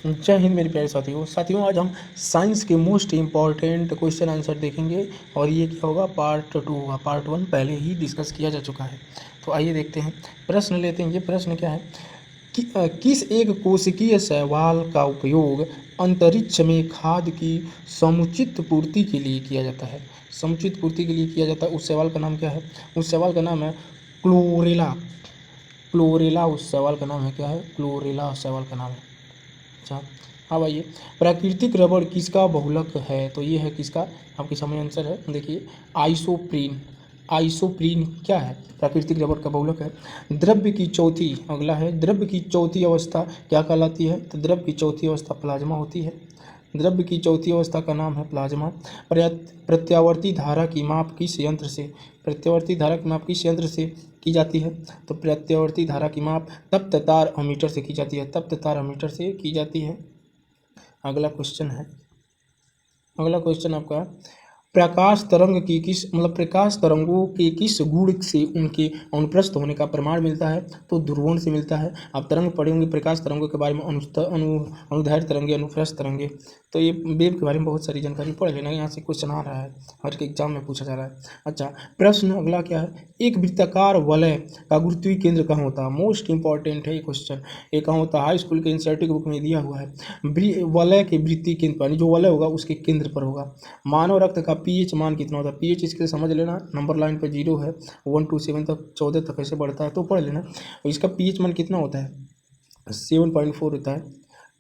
जय हिंद मेरे प्यारे साथियों आज हम साइंस के मोस्ट इम्पॉर्टेंट क्वेश्चन आंसर देखेंगे और ये क्या होगा पार्ट 2 होगा। पार्ट 1 पहले ही डिस्कस किया जा चुका है। तो आइए देखते हैं, प्रश्न लेते हैं। ये प्रश्न क्या है किस एक कोशिकीय शैवाल का उपयोग अंतरिक्ष में खाद्य की समुचित पूर्ति के लिए किया जाता है। समुचित पूर्ति के लिए किया जाता है, उस शैवाल का नाम क्या है? उस शैवाल का नाम है क्लोरेला। क्लोरेला उस शैवाल का नाम है। क्या है? क्लोरेला शैवाल का नाम है। अच्छा, अब आइए, प्राकृतिक रबड़ किसका बहुलक है? तो ये है किसका? आपके सामने आंसर है, देखिए आइसोप्रीन। आइसोप्रीन क्या है? प्राकृतिक रबड़ का बहुलक है। द्रव्य की चौथी, अगला है, द्रव्य की चौथी अवस्था क्या कहलाती है? तो द्रव्य की चौथी अवस्था प्लाज्मा होती है। द्रव्य की चौथी अवस्था का नाम है प्लाज्मा। प्रत्यावर्ती धारा की माप किस यंत्र से? प्रत्यावर्ती धारा की माप किस यंत्र से की जाती है? तो प्रत्यावर्ती धारा की माप तप्त तार अमीटर से की जाती है। तप्त तार अमीटर से की जाती है। अगला क्वेश्चन है, अगला क्वेश्चन आपका, प्रकाश तरंग की किस प्रकाश तरंगों के किस गुण से उनके अनुप्रस्थ होने का प्रमाण मिलता है? तो ध्रुवण से मिलता है। आप तरंग पढ़े होंगे प्रकाश तरंगों के बारे में, अनुदैर्ध्य तरंगे, अनुप्रस्थ तरंगे। तो ये वेव के बारे में बहुत सारी जानकारी पढ़ लेना, यहाँ से क्वेश्चन आ रहा है, हर एक एग्जाम में पूछा जा रहा है। अच्छा, प्रश्न अगला क्या है, एक वृत्ताकार वलय का गुरुत्वीय केंद्र कहाँ होता है? मोस्ट इंपॉर्टेंट है ये क्वेश्चन। ये कहाँ होता है? हाई स्कूल के एनसीईआरटी बुक में दिया हुआ है। वलय के वृत्तीय केंद्र पर, जो वलय होगा उसके केंद्र पर होगा। मानव रक्त का पीएच मान कितना होता है? पीएच इसके समझ लेना, नंबर लाइन पर 0 है, 1 to 7 तक, 14 तक ऐसे बढ़ता है तो पढ़ लेना। और इसका पीएच मान कितना होता है? 7.4 होता है।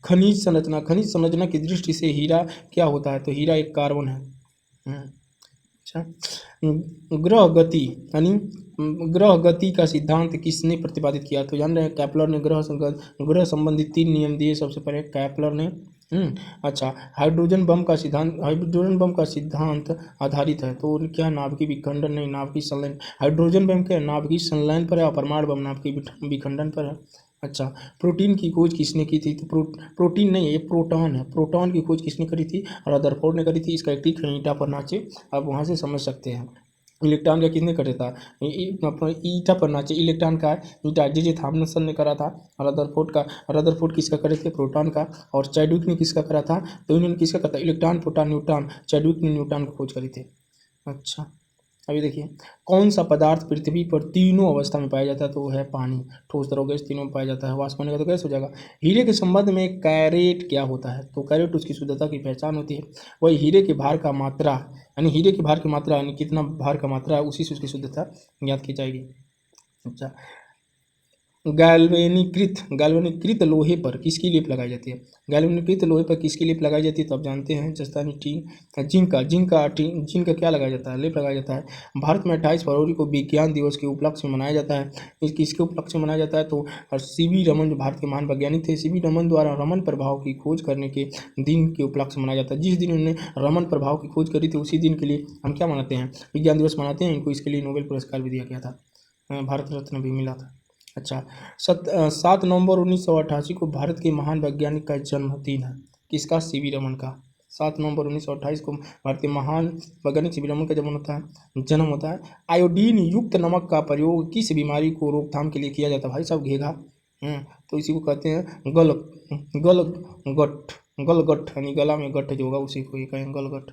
खनिज संरचना, खनिज संरचना की दृष्टि से हीरा क्या होता है? तो हीरा एक कार्बन है। अच्छा, ग्रह गति यानी ग्रह गति का सिद्धांत किसने प्रतिपादित किया? तो जान रहे हैं कैप्लर ने ग्रह संबंधित 3 नियम दिए। सबसे पहले कैप्लर ने। अच्छा, हाइड्रोजन बम का सिद्धांत आधारित है। तो क्या नाभिकीय विखंडन? नहीं, नाभिकीय संलयन। हाइड्रोजन बम क्या नाभिकीय संलयन पर है और परमाणु बम नाभिकीय विखंडन पर है। अच्छा, प्रोटीन की खोज किसने की थी? तो प्रोटीन नहीं, ये प्रोटॉन है। प्रोटॉन की खोज किसने करी थी? रदरफोर्ड ने करी थी। इसका एक टीक है ईटा पर नाचे, आप वहाँ से समझ सकते हैं। इलेक्ट्रॉन का किसने करे था? ईटा पर नाचे, इलेक्ट्रॉन का ईटा जे थॉमसन ने करा था। रदरफोर्ड किसका करे थे? प्रोटॉन का। और चैडविक ने किसका करा था? तो इन्होंने किसका करा था? Electron, proton, neutron. चैडविक ने न्यूट्रॉन की खोज करी थी। अच्छा, अभी देखिए, कौन सा पदार्थ पृथ्वी पर तीनों अवस्था में पाया जाता है? तो वो है पानी। ठोस, तरल, गैस तीनों में पाया जाता है। वाष्प होने का तो गैस हो जाएगा। हीरे के संबंध में कैरेट क्या होता है? तो कैरेट उसकी शुद्धता की पहचान होती है। वही हीरे के भार का मात्रा, यानी हीरे के भार की मात्रा, यानी कितना भार का मात्रा है, उसी से उसकी शुद्धता ज्ञात की जाएगी। अच्छा, गैल्वेनीकृत लोहे पर किसकी लेप लगाई जाती है? गैल्वेनीकृत लोहे पर किसकी लेप लगाई जाती है? तो आप जानते हैं जस्तानी टीन। जिंक का क्या लगाया जाता है? लेप लगाया जाता है। भारत में 28 फरवरी को विज्ञान दिवस के उपलक्ष्य में मनाया जाता है। किसके उपलक्ष्य में मनाया जाता है? तो सीवी रमन जो भारत के महान वैज्ञानिक थे, सीवी रमन द्वारा रमन प्रभाव की खोज करने के दिन के उपलक्ष्य में मनाया जाता है। जिस दिन उन्होंने रमन प्रभाव की खोज करी थी उसी दिन के लिए हम क्या मनाते हैं? विज्ञान दिवस मनाते हैं। इनको इसके लिए नोबेल पुरस्कार भी दिया गया था, भारत रत्न भी मिला था। अच्छा, 7 नवंबर 1988 को भारत के महान वैज्ञानिक का जन्मदिन है। किसका? सीवी रमन का। 7 नवंबर 1928 को भारत के महान वैज्ञानिक सीवी रमन का जन्म होता है। आयोडीन युक्त नमक का प्रयोग किस बीमारी को रोकथाम के लिए किया जाता है? भाई साहब, घेघा। तो इसी को कहते हैं गलगट, यानी गला में गठ जो होगा उसी को ये कहें गलगट।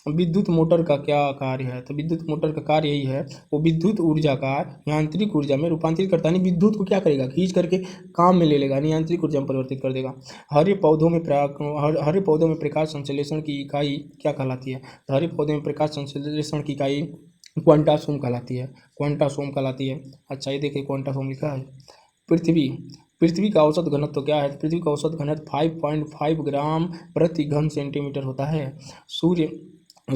विद्युत मोटर का क्या कार्य है? तो विद्युत मोटर का कार्य यही है, वो विद्युत ऊर्जा का यांत्रिक ऊर्जा में रूपांतरित करता है। विद्युत को क्या करेगा? खींच करके काम में ले लेगा, यांत्रिक ऊर्जा में परिवर्तित कर देगा। हरे पौधों में प्रकाश संश्लेषण की इकाई क्या कहलाती है? तो हरे पौधे में प्रकाश संश्लेषण की इकाई क्वांटासोम कहलाती है। क्वांटासोम कहलाती है। अच्छा, ये देखिए क्वांटासोम लिखा है। पृथ्वी का औसत घनत्व तो क्या है? पृथ्वी का औसत घनत्व 5.5 ग्राम प्रति घन सेंटीमीटर होता है।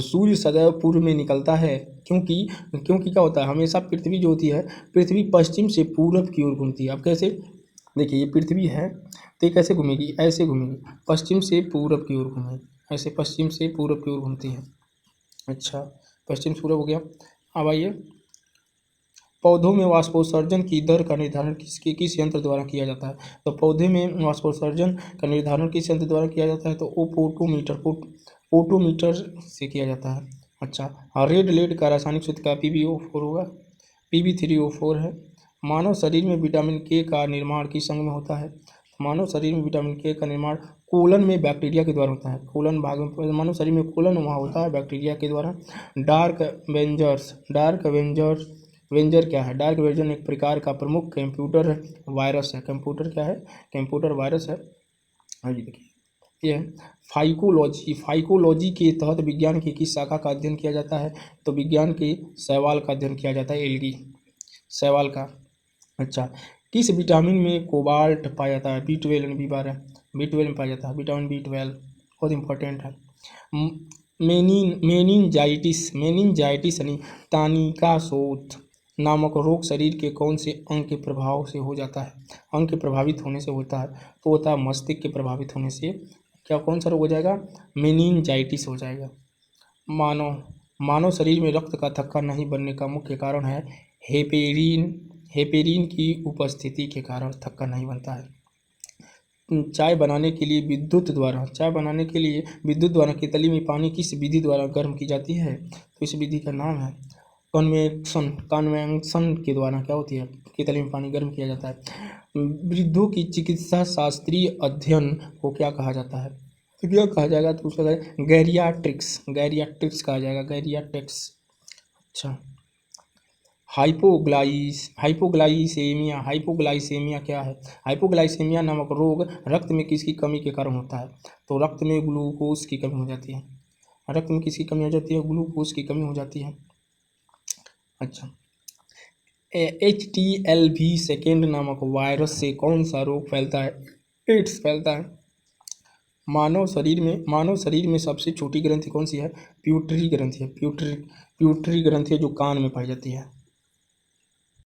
सूर्य सदैव पूर्व में निकलता है, क्योंकि क्या होता है, हमेशा पृथ्वी जो होती है, पृथ्वी पश्चिम से पूरब की ओर घूमती है। अब कैसे? देखिए, ये पृथ्वी है तो ये कैसे घूमेगी? ऐसे घूमेगी, पश्चिम से पूरब की ओर घूमेगी, ऐसे पश्चिम से पूरब की ओर घूमती है। अच्छा, पश्चिम से पूरब हो गया। अब आइए, पौधों में वाष्पोत्सर्जन की दर का निर्धारण किस यंत्र द्वारा किया जाता है? तो पौधे में वाष्पोत्सर्जन का निर्धारण किस यंत्र द्वारा किया जाता है? तो पोटोमीटर से किया जाता है। अच्छा, रेड लेड का रासायनिक सूत्र का PbO4 होगा, Pb3O4 है। मानव शरीर में विटामिन के का निर्माण किस अंग में होता है? मानव शरीर में विटामिन के का निर्माण कोलन में बैक्टीरिया के द्वारा होता है। कोलन भाग में, मानव शरीर में कोलन वहाँ होता है बैक्टीरिया के द्वारा। डार्क वेंजर क्या है? डार्क वेंजर एक प्रकार का प्रमुख कंप्यूटर वायरस है। कंप्यूटर क्या है? कंप्यूटर वायरस है। हाँ जी, देखिए ये फाइकोलॉजी के तहत विज्ञान की किस शाखा का अध्ययन किया जाता है? तो विज्ञान के शैवाल का अध्ययन किया जाता है, एलगी शैवाल का। अच्छा, किस विटामिन में कोबाल्ट पाया जाता है? B12 और B12 में पाया जाता है। विटामिन B12 बहुत इंपॉर्टेंट है। मेनिनजाइटिस यानी तानिकासोथ नामक रोग शरीर के कौन से अंग के प्रभाव से हो जाता है? अंग के प्रभावित होने से होता है, तो होता है मस्तिष्क के प्रभावित होने से। क्या कौन सा रोग हो जाएगा? मेनिनजाइटिस हो जाएगा। मानव शरीर में रक्त का थक्का नहीं बनने का मुख्य कारण है हेपेरिन की उपस्थिति के कारण थक्का नहीं बनता है। चाय बनाने के लिए विद्युत द्वारा केतली में पानी किस विधि द्वारा गर्म की जाती है? तो इस विधि का नाम है कन्वेक्शन के द्वारा क्या होती है? केतली में पानी गर्म किया जाता है। वृद्धों की चिकित्सा शास्त्रीय अध्ययन को क्या कहा जाता है? तो क्या कहा जाएगा? तो उसका गैरियाट्रिक्स कहा जाएगा, गैरियाट्रिक्स। अच्छा, हाइपोग्लाइसेमिया क्या है? हाइपोग्लाइसेमिया नामक रोग रक्त में किसकी कमी के कारण होता है? तो रक्त में ग्लूकोज की कमी हो जाती है। रक्त में किसकी कमी हो जाती है? ग्लूकोज की कमी हो जाती है। अच्छा, HTLV2 नामक वायरस से कौन सा रोग फैलता है? एड्स फैलता है। मानव शरीर में सबसे छोटी ग्रंथि कौन सी है? प्यूटरी ग्रंथि है। प्यूटरी ग्रंथि है जो कान में पाई जाती है।